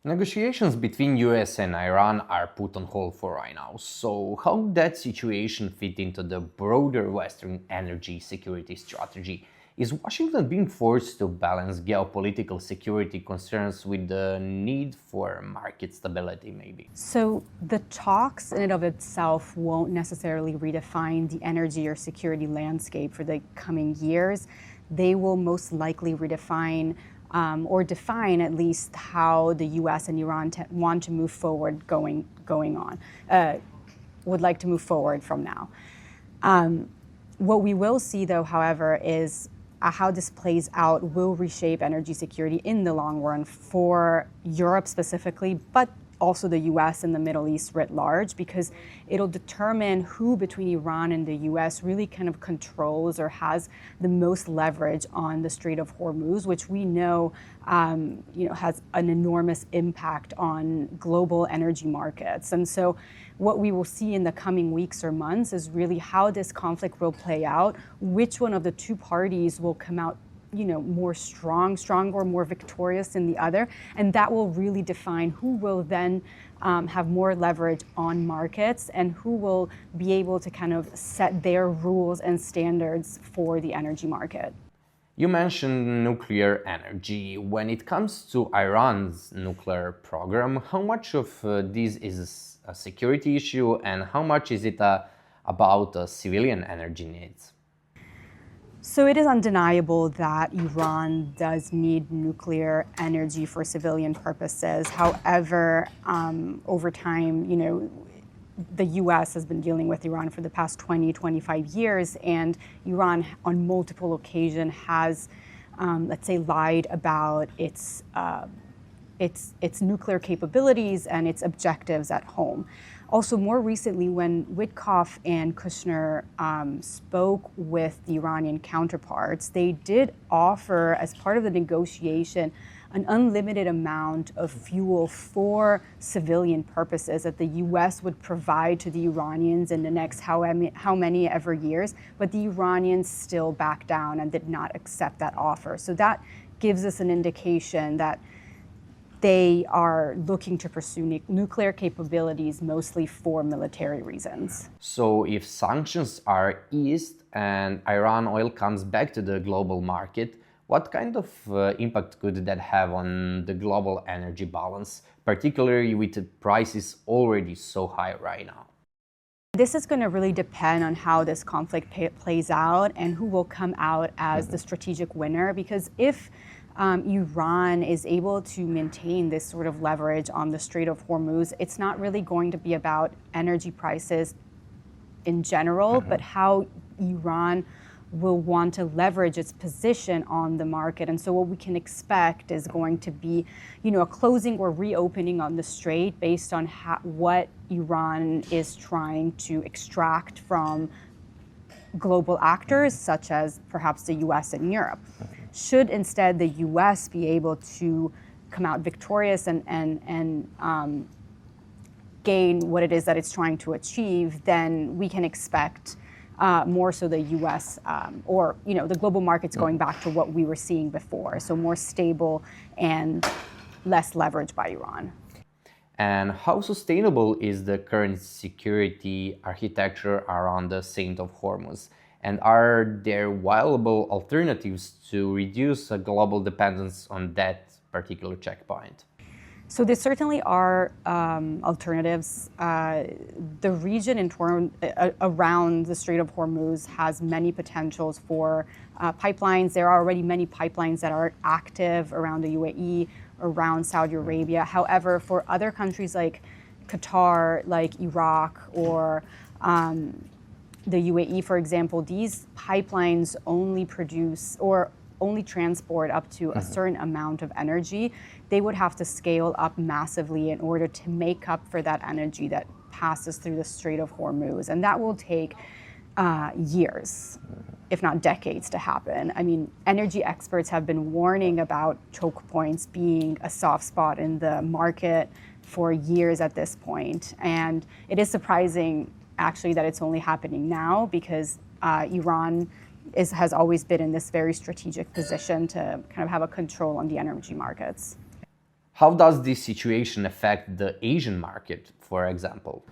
Negotiations between US and Iran are put on hold for right now. So how would that situation fit into the broader Western energy security strategy? Is Washington being forced to balance geopolitical security concerns with the need for market stability, maybe? So the talks in and of itself won't necessarily redefine the energy or security landscape for the coming years. They will most likely redefine or define at least how the U.S. and Iran want to move forward would like to move forward from now. What we will see, though, however, is how this plays out will reshape energy security in the long run for Europe specifically, but also the US and the Middle East writ large, because it'll determine who between Iran and the US really kind of controls or has the most leverage on the Strait of Hormuz, which we know, has an enormous impact on global energy markets. And so what we will see in the coming weeks or months is really how this conflict will play out, which one of the two parties will come out more stronger, more victorious than the other. And that will really define who will then have more leverage on markets and who will be able to kind of set their rules and standards for the energy market. You mentioned nuclear energy. When it comes to Iran's nuclear program, how much of this is a security issue and how much is it about civilian energy needs? So it is undeniable that Iran does need nuclear energy for civilian purposes. However, over time, the US has been dealing with Iran for the past 20, 25 years, and Iran on multiple occasions has, lied about its nuclear capabilities and its objectives at home. Also, more recently, when Witkoff and Kushner spoke with the Iranian counterparts, they did offer, as part of the negotiation, an unlimited amount of fuel for civilian purposes that the U.S. would provide to the Iranians in the next how many ever years, but the Iranians still backed down and did not accept that offer. So that gives us an indication that they are looking to pursue nuclear capabilities mostly for military reasons. So if sanctions are eased and Iran oil comes back to the global market, what kind of impact could that have on the global energy balance, particularly with the prices already so high right now? This is going to really depend on how this conflict plays out and who will come out as the strategic winner, because if Iran is able to maintain this sort of leverage on the Strait of Hormuz, it's not really going to be about energy prices in general, but how Iran will want to leverage its position on the market. And so what we can expect is going to be, a closing or reopening on the strait based on what Iran is trying to extract from global actors, such as perhaps the US and Europe. Should instead the US be able to come out victorious and gain what it is that it's trying to achieve, then we can expect more so the US or the global markets going back to what we were seeing before, so more stable and less leveraged by Iran. And how sustainable is the current security architecture around the Strait of Hormuz? And are there viable alternatives to reduce global dependence on that particular checkpoint? So there certainly are alternatives. The region around the Strait of Hormuz has many potentials for pipelines. There are already many pipelines that are active around the UAE, around Saudi Arabia. However, for other countries like Qatar, like Iraq, or the UAE, for example, these pipelines only produce or only transport up to a certain amount of energy. They would have to scale up massively in order to make up for that energy that passes through the Strait of Hormuz. And that will take years, if not decades, to happen. I mean, energy experts have been warning about choke points being a soft spot in the market for years at this point. And it is surprising, actually, that it's only happening now, because Iran has always been in this very strategic position to kind of have a control on the energy markets. How does this situation affect the Asian market, for example?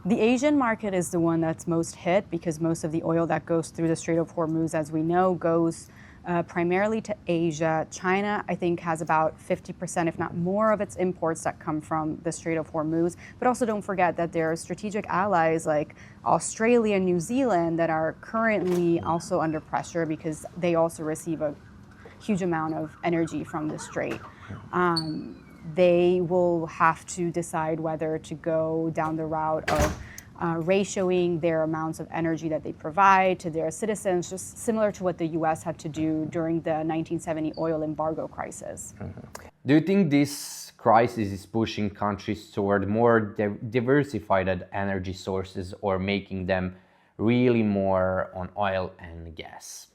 The Asian market is the one that's most hit because most of the oil that goes through the Strait of Hormuz, as we know, goes primarily to Asia. China, I think, has about 50%, if not more, of its imports that come from the Strait of Hormuz. But also don't forget that there are strategic allies like Australia and New Zealand that are currently also under pressure because they also receive a huge amount of energy from the Strait. They will have to decide whether to go down the route of ratioing their amounts of energy that they provide to their citizens, just similar to what the US had to do during the 1970 oil embargo crisis. Do you think this crisis is pushing countries toward more diversified energy sources or making them really more on oil and gas?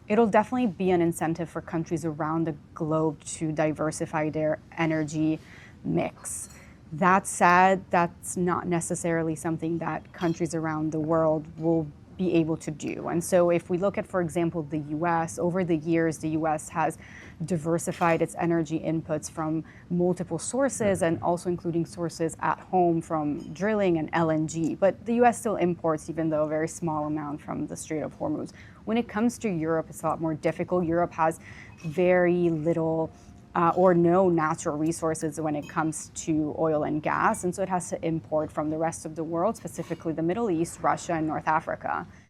It'll definitely be an incentive for countries around the globe to diversify their energy mix. That said, that's not necessarily something that countries around the world will be able to do. And so if we look at, for example, the US, over the years, the US has diversified its energy inputs from multiple sources and also including sources at home from drilling and LNG. But the US still imports, even though a very small amount, from the Strait of Hormuz. When it comes to Europe, it's a lot more difficult. Europe has very little or no natural resources when it comes to oil and gas, and so it has to import from the rest of the world, specifically the Middle East, Russia, and North Africa.